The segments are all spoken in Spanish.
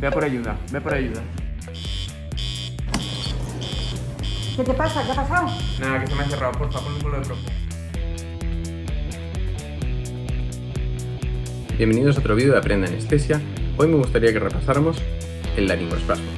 Ve a por ayuda, ve a por ayuda. ¿Qué te pasa? ¿Qué ha pasado? Nada, que se me ha cerrado, porfa, pon un poco de profe. Bienvenidos a otro vídeo de Aprende Anestesia. Hoy me gustaría que repasáramos el laringoespasmo.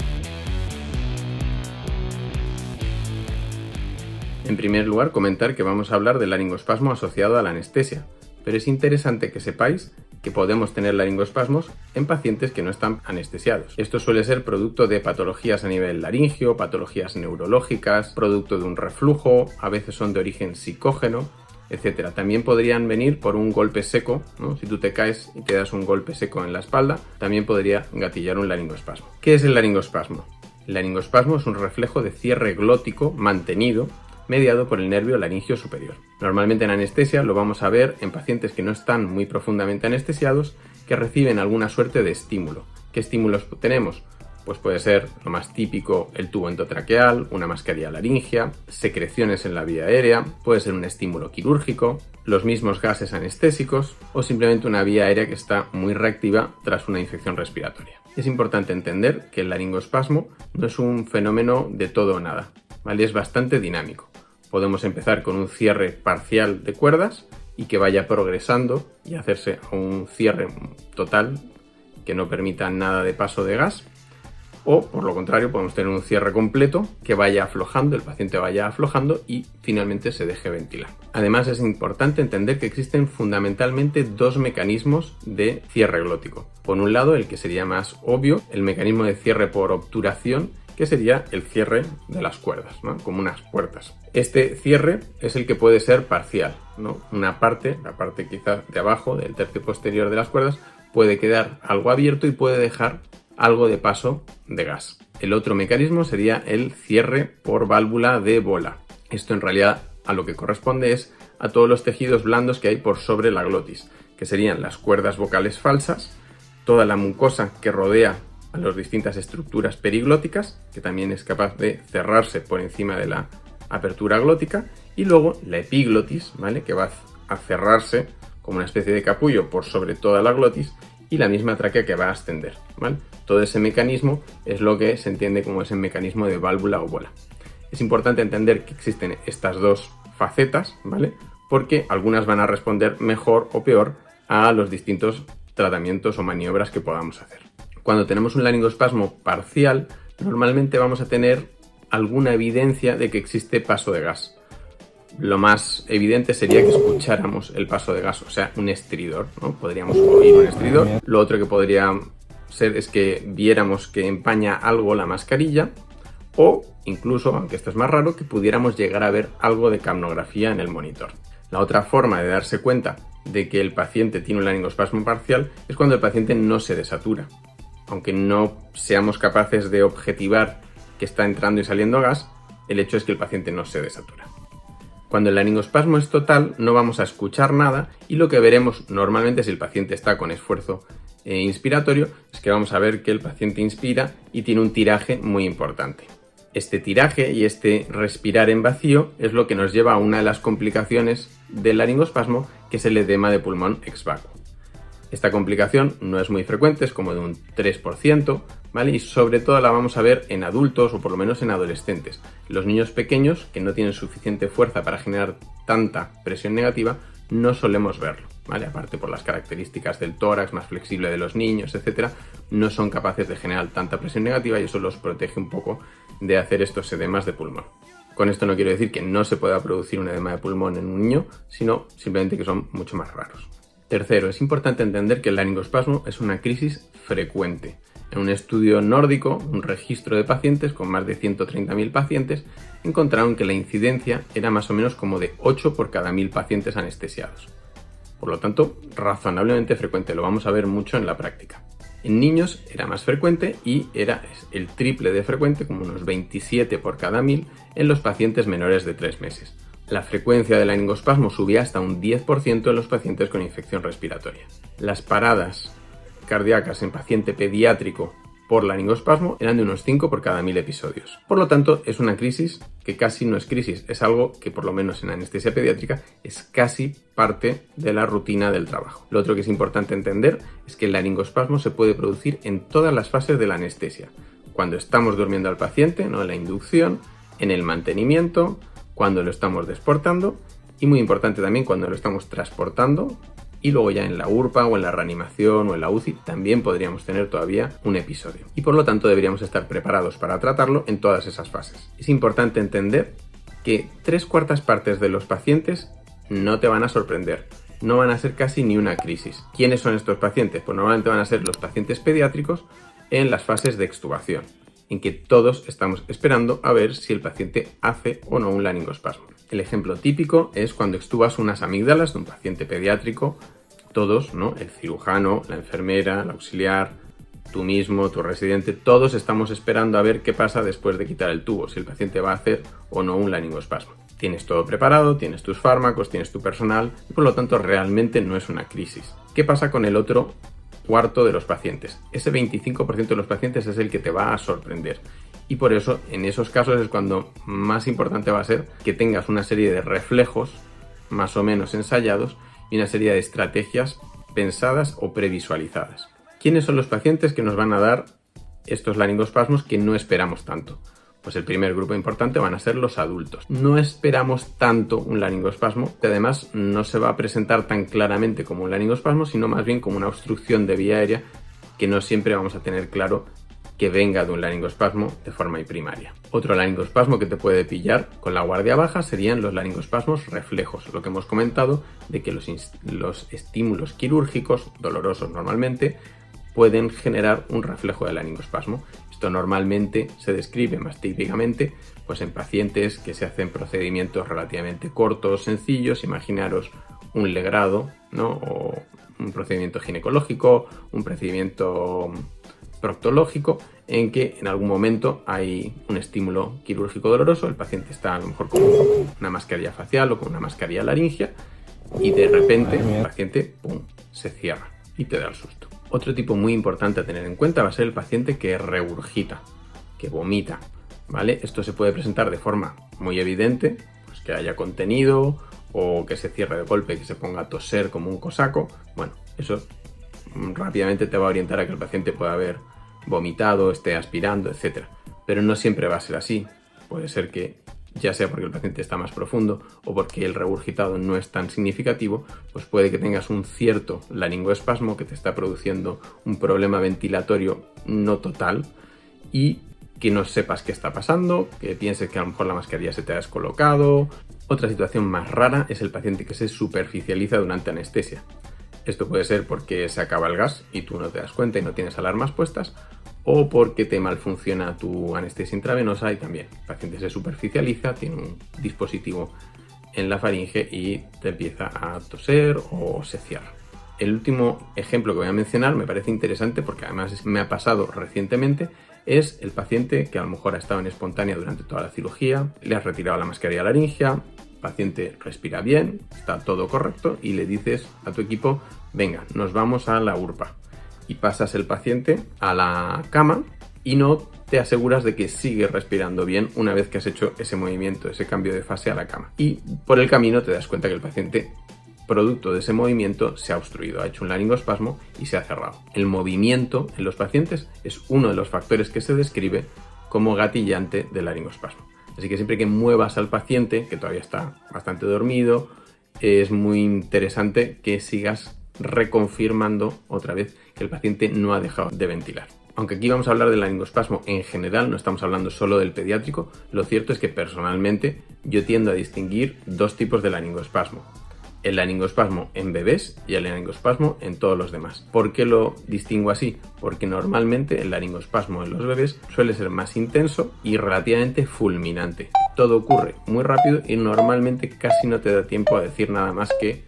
En primer lugar, comentar que vamos a hablar del laringoespasmo asociado a la anestesia, pero es interesante que sepáis que podemos tener laringoespasmos en pacientes que no están anestesiados. Esto suele ser producto de patologías a nivel laringio, patologías neurológicas, producto de un reflujo, a veces son de origen psicógeno, etc. También podrían venir por un golpe seco, ¿no? Si tú te caes y te das un golpe seco en la espalda, también podría gatillar un laringoespasmo. ¿Qué es el laringoespasmo? El laringoespasmo es un reflejo de cierre glótico mantenido mediado por el nervio laringio superior. Normalmente en anestesia lo vamos a ver en pacientes que no están muy profundamente anestesiados, que reciben alguna suerte de estímulo. ¿Qué estímulos tenemos? Pues puede ser lo más típico el tubo endotraqueal, una mascarilla laringia, secreciones en la vía aérea, puede ser un estímulo quirúrgico, los mismos gases anestésicos o simplemente una vía aérea que está muy reactiva tras una infección respiratoria. Es importante entender que el laringoespasmo no es un fenómeno de todo o nada, ¿vale? Es bastante dinámico. Podemos empezar con un cierre parcial de cuerdas y que vaya progresando y hacerse a un cierre total que no permita nada de paso de gas. O, por lo contrario, podemos tener un cierre completo que vaya aflojando, el paciente vaya aflojando y finalmente se deje ventilar. Además, es importante entender que existen fundamentalmente dos mecanismos de cierre glótico. Por un lado, el que sería más obvio, el mecanismo de cierre por obturación, que sería el cierre de las cuerdas, ¿no? Como unas puertas. Este cierre es el que puede ser parcial, ¿no? Una parte, la parte quizás de abajo del tercio posterior de las cuerdas, puede quedar algo abierto y puede dejar algo de paso de gas. El otro mecanismo sería el cierre por válvula de bola. Esto en realidad a lo que corresponde es a todos los tejidos blandos que hay por sobre la glotis, que serían las cuerdas vocales falsas, toda la mucosa que rodea a las distintas estructuras periglóticas, que también es capaz de cerrarse por encima de la apertura glótica, y luego la epiglotis, ¿vale? Que va a cerrarse como una especie de capullo por sobre toda la glotis, y la misma tráquea que va a ascender, ¿vale? Todo ese mecanismo es lo que se entiende como ese mecanismo de válvula o bola. Es importante entender que existen estas dos facetas, ¿vale? Porque algunas van a responder mejor o peor a los distintos tratamientos o maniobras que podamos hacer. Cuando tenemos un laringoespasmo parcial, normalmente vamos a tener alguna evidencia de que existe paso de gas. Lo más evidente sería que escucháramos el paso de gas, o sea, un estridor, ¿no? Podríamos oír un estridor. Lo otro que podría ser es que viéramos que empaña algo la mascarilla o incluso, aunque esto es más raro, que pudiéramos llegar a ver algo de capnografía en el monitor. La otra forma de darse cuenta de que el paciente tiene un laringoespasmo parcial es cuando el paciente no se desatura. Aunque no seamos capaces de objetivar que está entrando y saliendo gas, el hecho es que el paciente no se desatura. Cuando el laringoespasmo es total, no vamos a escuchar nada y lo que veremos normalmente si el paciente está con esfuerzo inspiratorio es que vamos a ver que el paciente inspira y tiene un tiraje muy importante. Este tiraje y este respirar en vacío es lo que nos lleva a una de las complicaciones del laringoespasmo, que es el edema de pulmón ex vacuo. Esta complicación no es muy frecuente, es como de un 3%, ¿vale? Y sobre todo la vamos a ver en adultos o por lo menos en adolescentes. Los niños pequeños que no tienen suficiente fuerza para generar tanta presión negativa, no solemos verlo, ¿vale? Aparte por las características del tórax más flexible de los niños, etc., no son capaces de generar tanta presión negativa y eso los protege un poco de hacer estos edemas de pulmón. Con esto no quiero decir que no se pueda producir un edema de pulmón en un niño, sino simplemente que son mucho más raros. Tercero, es importante entender que el laringoespasmo es una crisis frecuente. En un estudio nórdico, un registro de pacientes con más de 130.000 pacientes, encontraron que la incidencia era más o menos como de 8 por cada 1.000 pacientes anestesiados. Por lo tanto, razonablemente frecuente, lo vamos a ver mucho en la práctica. En niños era más frecuente y era el triple de frecuente, como unos 27 por cada 1.000, en los pacientes menores de 3 meses. La frecuencia del laringoespasmo subía hasta un 10% en los pacientes con infección respiratoria. Las paradas cardíacas en paciente pediátrico por laringoespasmo eran de unos 5 por cada 1.000 episodios. Por lo tanto, es una crisis que casi no es crisis, es algo que por lo menos en anestesia pediátrica es casi parte de la rutina del trabajo. Lo otro que es importante entender es que el laringoespasmo se puede producir en todas las fases de la anestesia. Cuando estamos durmiendo al paciente, ¿no?, en la inducción, en el mantenimiento, cuando lo estamos desportando y, muy importante también, cuando lo estamos transportando, y luego ya en la URPA o en la reanimación o en la UCI también podríamos tener todavía un episodio. Y por lo tanto deberíamos estar preparados para tratarlo en todas esas fases. Es importante entender que 3/4 partes de los pacientes no te van a sorprender. No van a ser casi ni una crisis. ¿Quiénes son estos pacientes? Pues normalmente van a ser los pacientes pediátricos en las fases de extubación, en que todos estamos esperando a ver si el paciente hace o no un laringoespasmo. El ejemplo típico es cuando extubas unas amígdalas de un paciente pediátrico. Todos, ¿no?, el cirujano, la enfermera, el auxiliar, tú mismo, tu residente, todos estamos esperando a ver qué pasa después de quitar el tubo, si el paciente va a hacer o no un laringoespasmo. Tienes todo preparado, tienes tus fármacos, tienes tu personal y por lo tanto realmente no es una crisis. ¿Qué pasa con el otro cuarto de los pacientes? Ese 25% de los pacientes es el que te va a sorprender. Y por eso, en esos casos es cuando más importante va a ser que tengas una serie de reflejos más o menos ensayados y una serie de estrategias pensadas o previsualizadas. ¿Quiénes son los pacientes que nos van a dar estos laringoespasmos que no esperamos tanto? Pues el primer grupo importante van a ser los adultos. No esperamos tanto un laringoespasmo, que además no se va a presentar tan claramente como un laringoespasmo, sino más bien como una obstrucción de vía aérea que no siempre vamos a tener claro que venga de un laringoespasmo de forma primaria. Otro laringoespasmo que te puede pillar con la guardia baja serían los laringoespasmos reflejos, lo que hemos comentado de que los estímulos quirúrgicos, dolorosos normalmente, pueden generar un reflejo de laringoespasmo. Esto normalmente se describe más típicamente pues en pacientes que se hacen procedimientos relativamente cortos, sencillos. Imaginaros un legrado, ¿no?, o un procedimiento ginecológico, un procedimiento proctológico, en que en algún momento hay un estímulo quirúrgico doloroso, el paciente está a lo mejor con una mascarilla facial o con una mascarilla laringea y de repente el paciente ¡pum!, se cierra y te da el susto. Otro tipo muy importante a tener en cuenta va a ser el paciente que regurgita, que vomita, ¿vale? Esto se puede presentar de forma muy evidente, pues que haya contenido o que se cierre de golpe, que se ponga a toser como un cosaco. Bueno, eso rápidamente te va a orientar a que el paciente pueda haber vomitado, esté aspirando, etc. Pero no siempre va a ser así. Puede ser que, ya sea porque el paciente está más profundo o porque el regurgitado no es tan significativo, pues puede que tengas un cierto laringoespasmo que te está produciendo un problema ventilatorio no total y que no sepas qué está pasando, que pienses que a lo mejor la mascarilla se te ha descolocado. Otra situación más rara es el paciente que se superficializa durante anestesia. Esto puede ser porque se acaba el gas y tú no te das cuenta y no tienes alarmas puestas, o porque te malfunciona tu anestesia intravenosa y también el paciente se superficializa, tiene un dispositivo en la faringe y te empieza a toser o se cierra. El último ejemplo que voy a mencionar me parece interesante porque además me ha pasado recientemente. Es el paciente que a lo mejor ha estado en espontánea durante toda la cirugía, le has retirado la mascarilla laringea, el paciente respira bien, está todo correcto y le dices a tu equipo, venga, nos vamos a la URPA. Y pasas el paciente a la cama y no te aseguras de que sigue respirando bien una vez que has hecho ese movimiento, ese cambio de fase a la cama. Y por el camino te das cuenta que el paciente, producto de ese movimiento, se ha obstruido, ha hecho un laringoespasmo y se ha cerrado. El movimiento en los pacientes es uno de los factores que se describe como gatillante del laringoespasmo. Así que siempre que muevas al paciente, que todavía está bastante dormido, es muy interesante que sigas reconfirmando otra vez que el paciente no ha dejado de ventilar. Aunque aquí vamos a hablar del laringoespasmo en general, no estamos hablando solo del pediátrico, lo cierto es que personalmente yo tiendo a distinguir dos tipos de laringoespasmo. El laringoespasmo en bebés y el laringoespasmo en todos los demás. ¿Por qué lo distingo así? Porque normalmente el laringoespasmo en los bebés suele ser más intenso y relativamente fulminante. Todo ocurre muy rápido y normalmente casi no te da tiempo a decir nada más que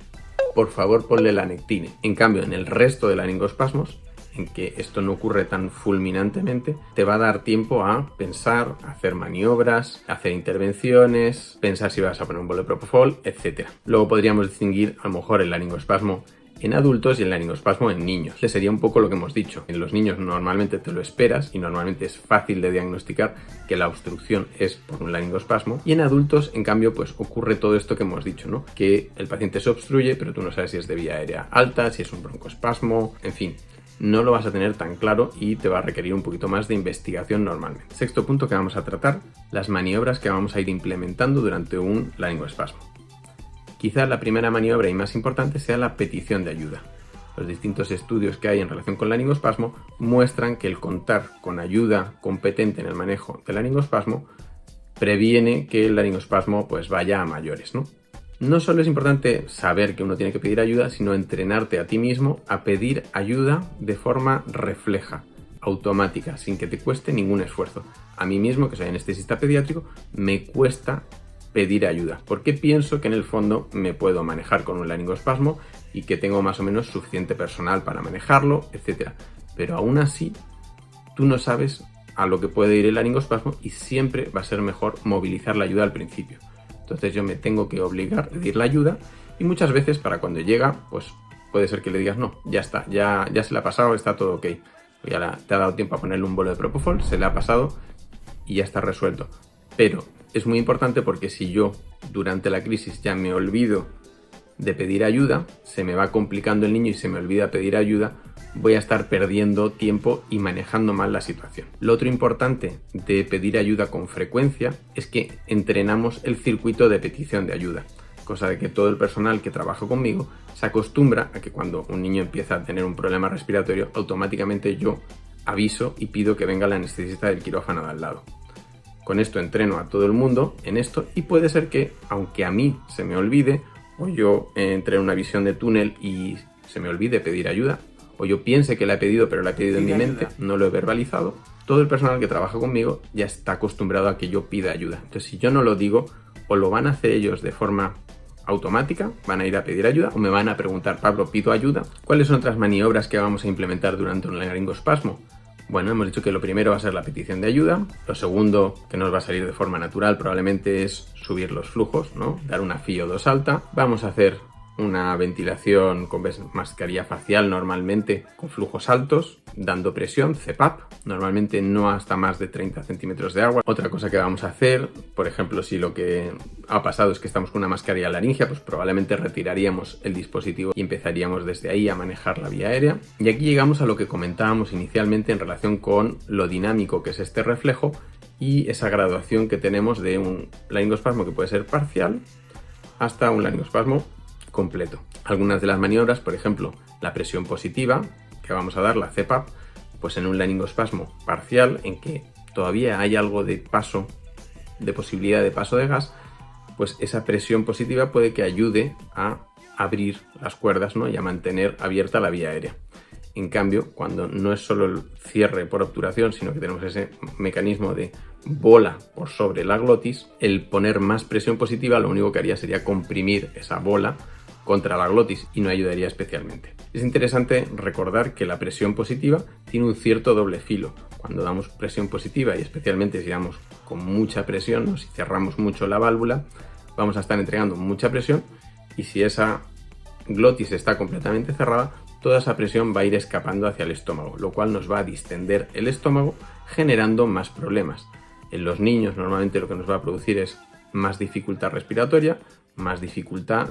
por favor ponle Lanectine. En cambio, en el resto de laringoespasmos, en que esto no ocurre tan fulminantemente, te va a dar tiempo a pensar, a hacer maniobras, a hacer intervenciones, pensar si vas a poner un bolo de propofol, etc. Luego podríamos distinguir a lo mejor el laringoespasmo en adultos y el laringoespasmo en niños. Este sería un poco lo que hemos dicho. En los niños normalmente te lo esperas y normalmente es fácil de diagnosticar que la obstrucción es por un laringoespasmo, y en adultos, en cambio, pues ocurre todo esto que hemos dicho, ¿no? Que el paciente se obstruye, pero tú no sabes si es de vía aérea alta, si es un broncoespasmo, en fin. No lo vas a tener tan claro y te va a requerir un poquito más de investigación normalmente. Sexto punto que vamos a tratar, las maniobras que vamos a ir implementando durante un laringoespasmo. Quizás la primera maniobra y más importante sea la petición de ayuda. Los distintos estudios que hay en relación con laringoespasmo muestran que el contar con ayuda competente en el manejo del laringoespasmo previene que el laringoespasmo pues vaya a mayores, ¿no? No solo es importante saber que uno tiene que pedir ayuda, sino entrenarte a ti mismo a pedir ayuda de forma refleja, automática, sin que te cueste ningún esfuerzo. A mí mismo, que soy anestesista pediátrico, me cuesta pedir ayuda, porque pienso que en el fondo me puedo manejar con un laringoespasmo y que tengo más o menos suficiente personal para manejarlo, etc. Pero aún así, tú no sabes a lo que puede ir el laringoespasmo y siempre va a ser mejor movilizar la ayuda al principio. Entonces yo me tengo que obligar a pedir la ayuda y muchas veces para cuando llega, pues puede ser que le digas no, ya está, ya se le ha pasado, está todo ok. Ya te ha dado tiempo a ponerle un bolo de propofol, se le ha pasado y ya está resuelto. Pero es muy importante porque si yo durante la crisis ya me olvido de pedir ayuda, se me va complicando el niño y se me olvida pedir ayuda, voy a estar perdiendo tiempo y manejando mal la situación. Lo otro importante de pedir ayuda con frecuencia es que entrenamos el circuito de petición de ayuda, cosa de que todo el personal que trabaja conmigo se acostumbra a que cuando un niño empieza a tener un problema respiratorio, automáticamente yo aviso y pido que venga la anestesista del quirófano de al lado. Con esto entreno a todo el mundo en esto y puede ser que, aunque a mí se me olvide, o yo entre en una visión de túnel y se me olvide pedir ayuda, o yo piense que la he pedido pero la he pedido en mi mente, no lo he verbalizado, todo el personal que trabaja conmigo ya está acostumbrado a que yo pida ayuda. Entonces si yo no lo digo, o lo van a hacer ellos de forma automática, van a ir a pedir ayuda, o me van a preguntar, Pablo, ¿pido ayuda? ¿Cuáles son otras maniobras que vamos a implementar durante un laringoespasmo? Bueno, hemos dicho que lo primero va a ser la petición de ayuda. Lo segundo, que nos va a salir de forma natural, probablemente es subir los flujos, ¿no? Dar una FiO2 alta. Vamos a hacer una ventilación con mascarilla facial normalmente con flujos altos, dando presión, CPAP, normalmente no hasta más de 30 centímetros de agua. Otra cosa que vamos a hacer, por ejemplo, si lo que ha pasado es que estamos con una mascarilla laringea, pues probablemente retiraríamos el dispositivo y empezaríamos desde ahí a manejar la vía aérea. Y aquí llegamos a lo que comentábamos inicialmente en relación con lo dinámico que es este reflejo y esa graduación que tenemos de un laringoespasmo que puede ser parcial hasta un laringoespasmo completo. Algunas de las maniobras, por ejemplo, la presión positiva que vamos a dar, la CPAP, pues en un laringoespasmo parcial en que todavía hay algo de paso, de posibilidad de paso de gas, pues esa presión positiva puede que ayude a abrir las cuerdas, ¿no? Y a mantener abierta la vía aérea. En cambio, cuando no es solo el cierre por obturación, sino que tenemos ese mecanismo de bola por sobre la glotis, el poner más presión positiva lo único que haría sería comprimir esa bola contra la glotis y no ayudaría especialmente. Es interesante recordar que la presión positiva tiene un cierto doble filo. Cuando damos presión positiva y especialmente si damos con mucha presión, ¿no? Si cerramos mucho la válvula, vamos a estar entregando mucha presión y si esa glotis está completamente cerrada, toda esa presión va a ir escapando hacia el estómago, lo cual nos va a distender el estómago generando más problemas. En los niños normalmente lo que nos va a producir es más dificultad respiratoria, más dificultad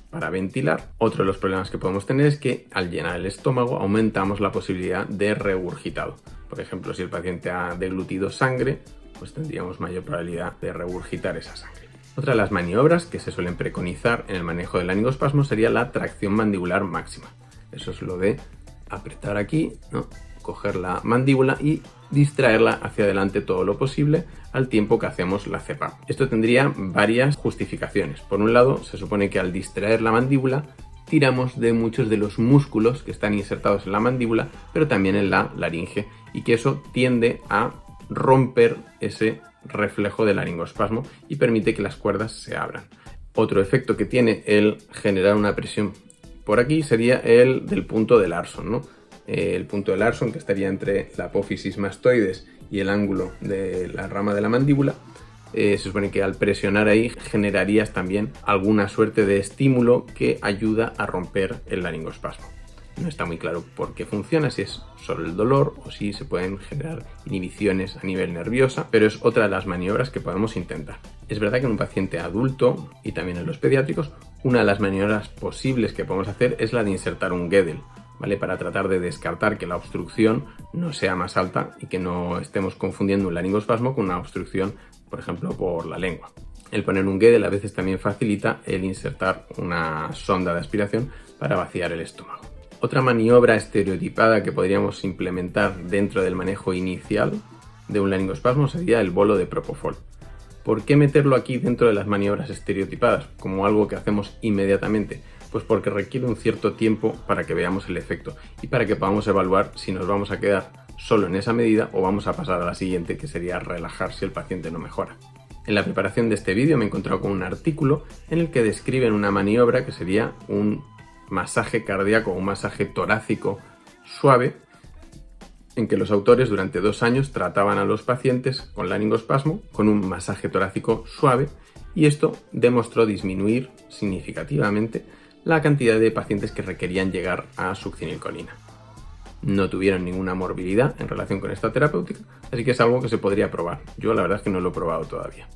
para ventilar. Otro de los problemas que podemos tener es que al llenar el estómago aumentamos la posibilidad de regurgitado. Por ejemplo, si el paciente ha deglutido sangre, pues tendríamos mayor probabilidad de regurgitar esa sangre. Otra de las maniobras que se suelen preconizar en el manejo del laringoespasmo sería la tracción mandibular máxima. Eso es lo de apretar aquí, ¿no? Coger la mandíbula y distraerla hacia adelante todo lo posible al tiempo que hacemos la CPAP. Esto tendría varias justificaciones. Por un lado, se supone que al distraer la mandíbula tiramos de muchos de los músculos que están insertados en la mandíbula, pero también en la laringe, y que eso tiende a romper ese reflejo del laringoespasmo y permite que las cuerdas se abran. Otro efecto que tiene el generar una presión por aquí sería el del punto de Larson, ¿no? El punto de Larson, que estaría entre la apófisis mastoides y el ángulo de la rama de la mandíbula, se supone que al presionar ahí generarías también alguna suerte de estímulo que ayuda a romper el laringoespasmo. No está muy claro por qué funciona, si es solo el dolor o si se pueden generar inhibiciones a nivel nerviosa, pero es otra de las maniobras que podemos intentar. Es verdad que en un paciente adulto y también en los pediátricos, una de las maniobras posibles que podemos hacer es la de insertar un Guedel, ¿vale? Para tratar de descartar que la obstrucción no sea más alta y que no estemos confundiendo un laringoespasmo con una obstrucción, por ejemplo, por la lengua. El poner un Guedel a veces también facilita el insertar una sonda de aspiración para vaciar el estómago. Otra maniobra estereotipada que podríamos implementar dentro del manejo inicial de un laringoespasmo sería el bolo de propofol. ¿Por qué meterlo aquí dentro de las maniobras estereotipadas como algo que hacemos inmediatamente? Pues porque requiere un cierto tiempo para que veamos el efecto y para que podamos evaluar si nos vamos a quedar solo en esa medida o vamos a pasar a la siguiente, que sería relajar si el paciente no mejora. En la preparación de este vídeo me he encontrado con un artículo en el que describen una maniobra que sería un masaje cardíaco o un masaje torácico suave, en que los autores durante 2 años trataban a los pacientes con laringoespasmo con un masaje torácico suave, y esto demostró disminuir significativamente la cantidad de pacientes que requerían llegar a succinilcolina. No tuvieron ninguna morbilidad en relación con esta terapéutica, así que es algo que se podría probar. Yo la verdad es que no lo he probado todavía.